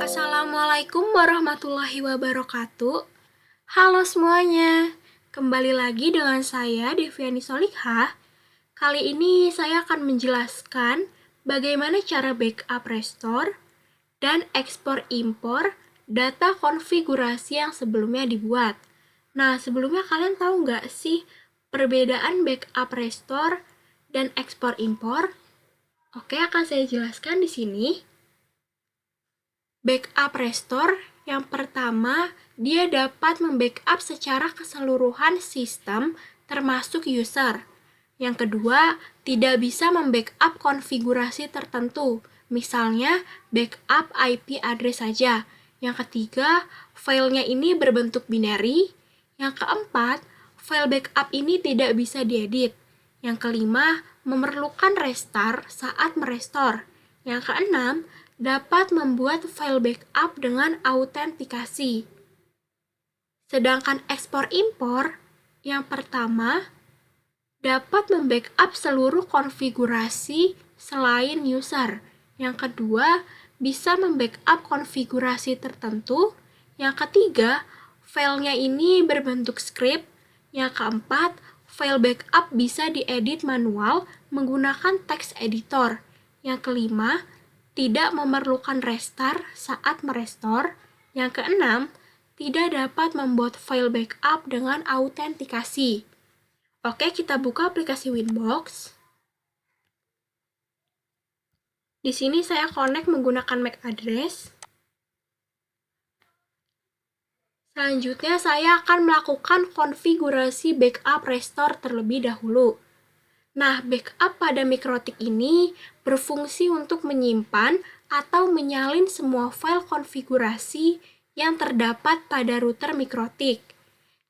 Assalamualaikum warahmatullahi wabarakatuh. Halo semuanya, kembali lagi dengan saya Deviani Solihah. Kali ini saya akan menjelaskan bagaimana cara backup restore dan ekspor impor data konfigurasi yang sebelumnya dibuat. Nah, sebelumnya kalian tahu nggak sih perbedaan backup restore dan ekspor impor? Oke, akan saya jelaskan di sini. Backup restore yang pertama, dia dapat membackup secara keseluruhan sistem termasuk user. Yang kedua, tidak bisa membackup konfigurasi tertentu, misalnya backup IP address saja. Yang ketiga, filenya ini berbentuk binary. Yang keempat, file backup ini tidak bisa diedit. Yang kelima, memerlukan restart saat merestore. Yang keenam, dapat membuat file backup dengan autentikasi. Sedangkan ekspor impor, yang pertama, dapat membackup seluruh konfigurasi selain user. Yang kedua, bisa membackup konfigurasi tertentu. Yang ketiga, filenya ini berbentuk script. Yang keempat, file backup bisa diedit manual menggunakan text editor. Yang kelima, tidak memerlukan restart saat merestore. Yang keenam, tidak dapat membuat file backup dengan autentikasi. Oke, kita buka aplikasi Winbox. Di sini saya connect menggunakan MAC address. Selanjutnya, saya akan melakukan konfigurasi backup restore terlebih dahulu. Nah, backup pada Mikrotik ini berfungsi untuk menyimpan atau menyalin semua file konfigurasi yang terdapat pada router Mikrotik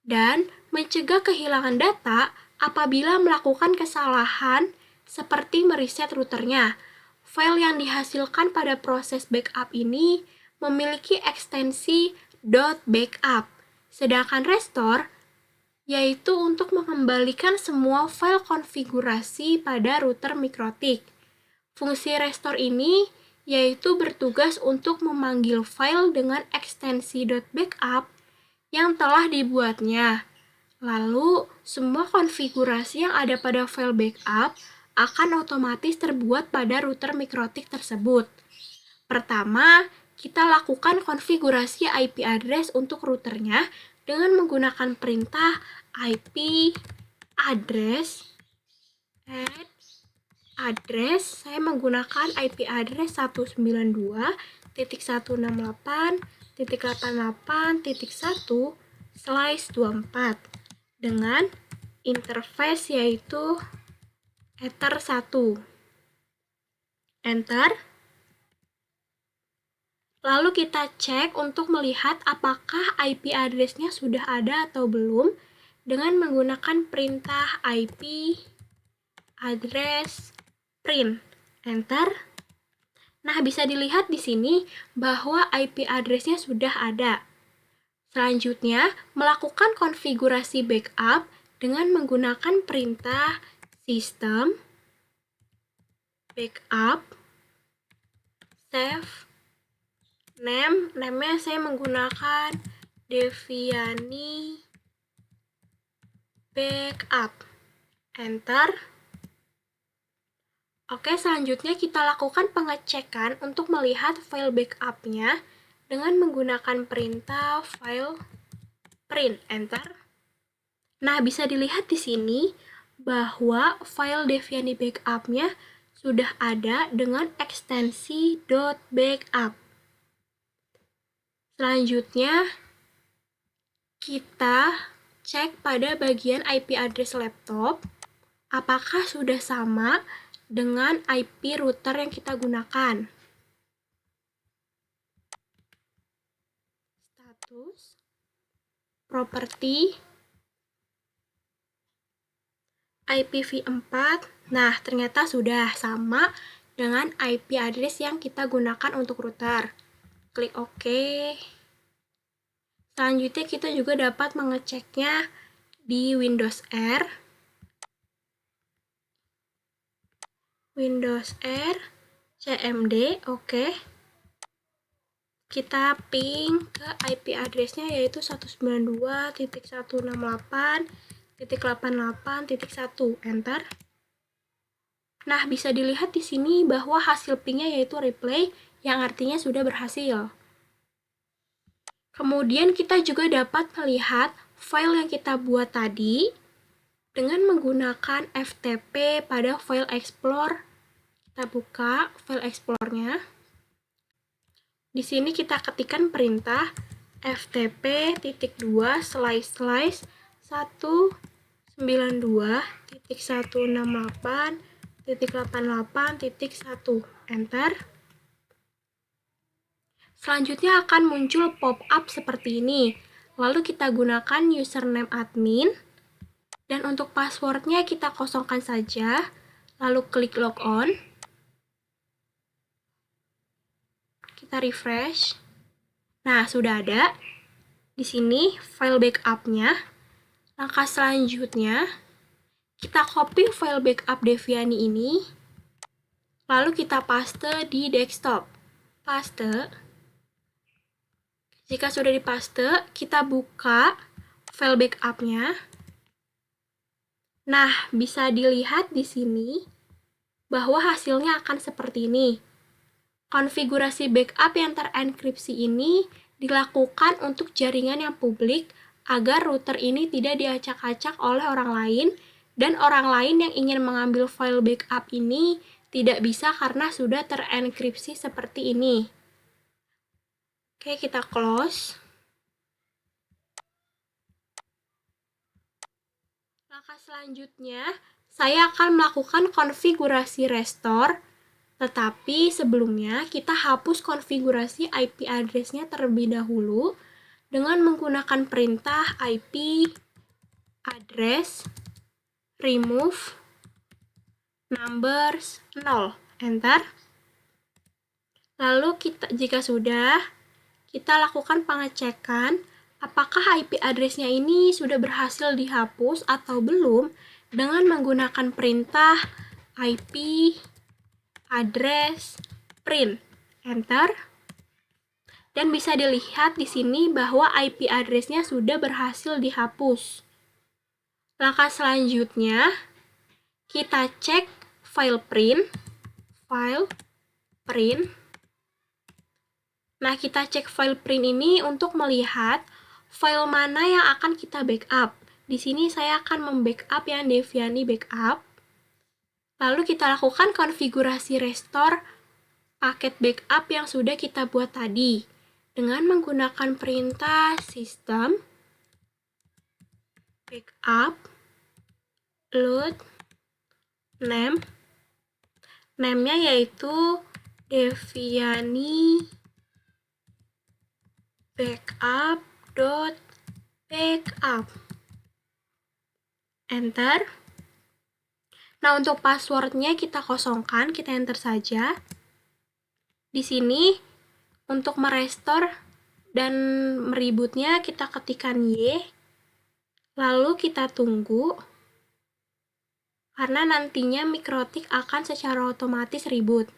dan mencegah kehilangan data apabila melakukan kesalahan seperti mereset routernya. File yang dihasilkan pada proses backup ini memiliki ekstensi .backup, sedangkan restore yaitu untuk mengembalikan semua file konfigurasi pada router Mikrotik. Fungsi restore ini yaitu bertugas untuk memanggil file dengan ekstensi .backup yang telah dibuatnya. Lalu, semua konfigurasi yang ada pada file backup akan otomatis terbuat pada router Mikrotik tersebut. Pertama, kita lakukan konfigurasi IP address untuk routernya dengan menggunakan perintah IP address address. Saya menggunakan IP address 192.168.88.1/24 dengan interface yaitu Ether 1. Enter. Lalu kita cek untuk melihat apakah IP address-nya sudah ada atau belum dengan menggunakan perintah IP address print. Enter. Nah, bisa dilihat di sini bahwa IP address-nya sudah ada. Selanjutnya, melakukan konfigurasi backup dengan menggunakan perintah system backup save name-nya saya menggunakan Deviani backup. Enter. Oke, selanjutnya kita lakukan pengecekan untuk melihat file backup-nya dengan menggunakan perintah file print. Enter. Nah, bisa dilihat di sini bahwa file Deviani backup-nya sudah ada dengan ekstensi .backup. Selanjutnya, kita cek pada bagian IP address laptop, apakah sudah sama dengan IP router yang kita gunakan. Status, properti, IPv4, nah ternyata sudah sama dengan IP address yang kita gunakan untuk router. Klik OK. Selanjutnya kita juga dapat mengeceknya di Windows R. Windows R, CMD, oke. kita ping ke IP address-nya yaitu 192.168.88.1. Enter. Nah, bisa dilihat di sini bahwa hasil pingnya yaitu reply, yang artinya sudah berhasil. Kemudian kita juga dapat melihat file yang kita buat tadi dengan menggunakan FTP pada file Explorer. Kita buka file Explorer-nya. Di sini kita ketikkan perintah ftp://192.168.88.1. Enter. Selanjutnya akan muncul pop-up seperti ini. Lalu kita gunakan username admin. Dan untuk passwordnya kita kosongkan saja. Lalu klik logon. Kita refresh. Nah, sudah ada. Di sini file backup-nya. Langkah selanjutnya, kita copy file backup Deviani ini. Lalu kita paste di desktop. Paste. Jika sudah dipaste, kita buka file backup-nya. Nah, bisa dilihat di sini bahwa hasilnya akan seperti ini. Konfigurasi backup yang terenkripsi ini dilakukan untuk jaringan yang publik agar router ini tidak diacak-acak oleh orang lain dan orang lain yang ingin mengambil file backup ini tidak bisa karena sudah terenkripsi seperti ini. Oke, kita close. Langkah selanjutnya, saya akan melakukan konfigurasi restore. Tetapi sebelumnya kita hapus konfigurasi IP address-nya terlebih dahulu dengan menggunakan perintah IP address remove numbers 0. Enter. Lalu jika sudah, kita lakukan pengecekan apakah IP address-nya ini sudah berhasil dihapus atau belum dengan menggunakan perintah IP address print. Enter. Dan bisa dilihat di sini bahwa IP address-nya sudah berhasil dihapus. Langkah selanjutnya, kita cek file print. Nah, kita cek file print ini untuk melihat file mana yang akan kita backup. Di sini saya akan membackup yang Deviani backup. Lalu kita lakukan konfigurasi restore paket backup yang sudah kita buat tadi dengan menggunakan perintah system backup load name. Name-nya yaitu Deviani backup.backup. Enter. Nah, untuk passwordnya kita kosongkan, kita enter saja. Di sini, untuk merestore dan merebootnya kita ketikkan Y. Lalu kita tunggu, karena nantinya Mikrotik akan secara otomatis reboot.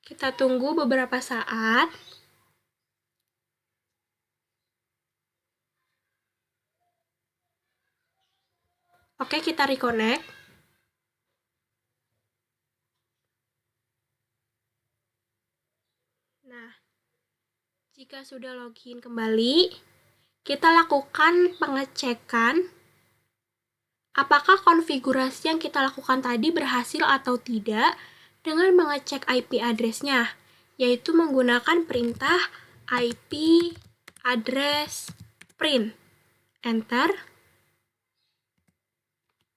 Kita tunggu beberapa saat. Oke, kita reconnect. Nah, jika sudah login kembali, kita lakukan pengecekan apakah konfigurasi yang kita lakukan tadi berhasil atau tidak dengan mengecek IP address-nya, yaitu menggunakan perintah IP address print. Enter.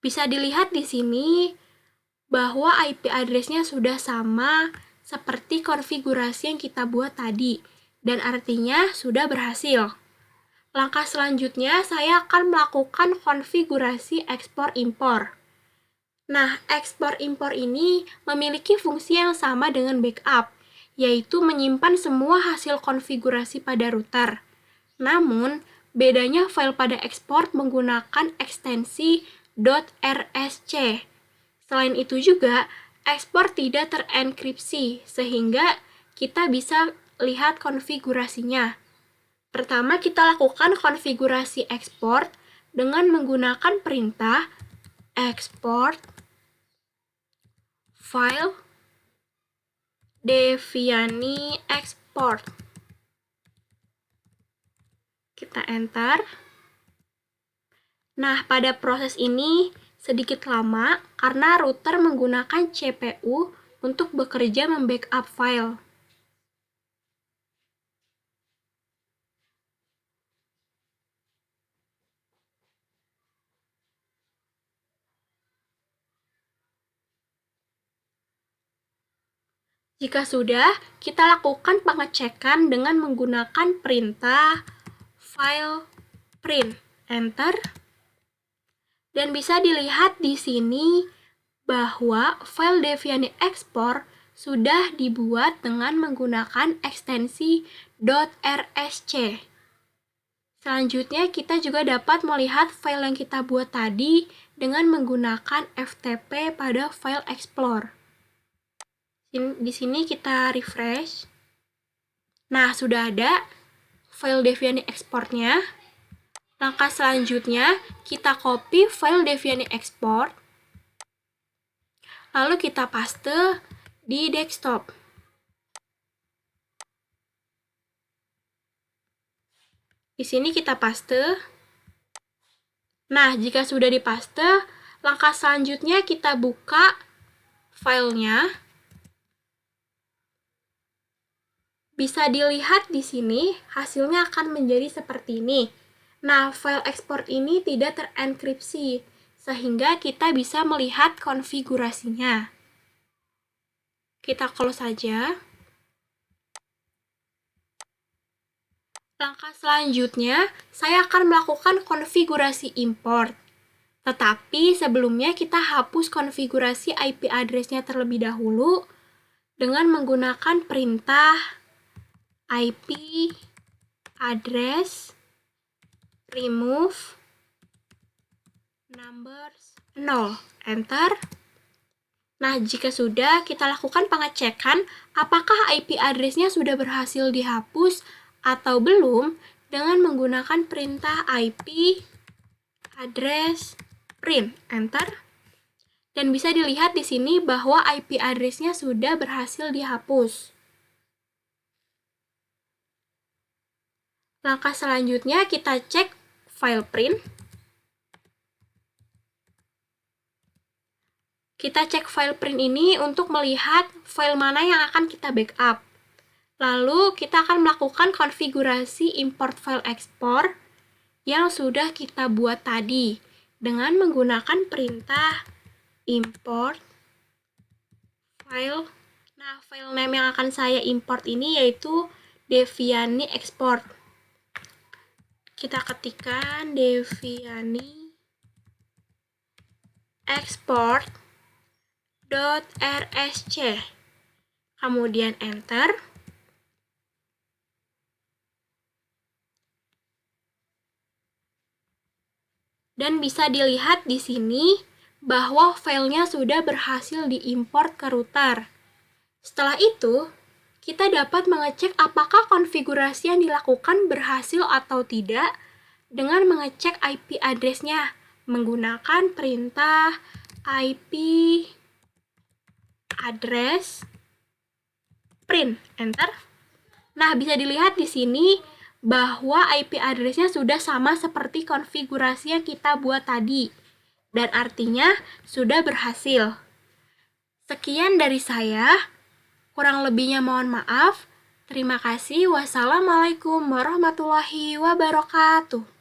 Bisa dilihat di sini bahwa IP address-nya sudah sama seperti konfigurasi yang kita buat tadi, dan artinya sudah berhasil. Langkah selanjutnya, saya akan melakukan konfigurasi ekspor-impor. Nah, ekspor-impor ini memiliki fungsi yang sama dengan backup, yaitu menyimpan semua hasil konfigurasi pada router. Namun, bedanya file pada ekspor menggunakan ekstensi .rsc. Selain itu juga, ekspor tidak terenkripsi, sehingga kita bisa lihat konfigurasinya. Pertama, kita lakukan konfigurasi ekspor dengan menggunakan perintah export file Devyani export. Kita enter. Nah, pada proses ini sedikit lama karena router menggunakan CPU untuk bekerja membackup file. Jika sudah, kita lakukan pengecekan dengan menggunakan perintah file print, enter. Dan bisa dilihat di sini bahwa file Devyani export sudah dibuat dengan menggunakan ekstensi .rsc. Selanjutnya, kita juga dapat melihat file yang kita buat tadi dengan menggunakan FTP pada file Explorer. Di sini kita refresh. Nah, sudah ada file Devyani exportnya. Langkah selanjutnya, kita copy file Devyani export, lalu kita paste di desktop. Di sini kita paste. Nah, jika sudah dipaste, langkah selanjutnya kita buka filenya. Bisa dilihat di sini, hasilnya akan menjadi seperti ini. Nah, file ekspor ini tidak terenkripsi, sehingga kita bisa melihat konfigurasinya. Kita close saja. Langkah selanjutnya, saya akan melakukan konfigurasi import. Tetapi sebelumnya kita hapus konfigurasi IP address-nya terlebih dahulu dengan menggunakan perintah IP address remove numbers 0, enter. Nah, jika sudah, kita lakukan pengecekan apakah IP address-nya sudah berhasil dihapus atau belum dengan menggunakan perintah IP address print, enter. Dan bisa dilihat di sini bahwa IP address-nya sudah berhasil dihapus. Langkah selanjutnya kita cek file print. Kita cek file print ini untuk melihat file mana yang akan kita backup. Lalu kita akan melakukan konfigurasi import file export yang sudah kita buat tadi dengan menggunakan perintah import file. Nah, file name yang akan saya import ini yaitu Devyani export. Kita ketikkan Devyani export.rsc. Kemudian enter. Dan bisa dilihat di sini bahwa filenya sudah berhasil diimport ke router. Setelah itu, kita dapat mengecek apakah konfigurasi yang dilakukan berhasil atau tidak dengan mengecek IP address-nya menggunakan perintah IP address print, enter. Nah, bisa dilihat di sini bahwa IP address-nya sudah sama seperti konfigurasi yang kita buat tadi, dan artinya sudah berhasil. Sekian dari saya. Kurang lebihnya mohon maaf. Terima kasih. Wassalamualaikum warahmatullahi wabarakatuh.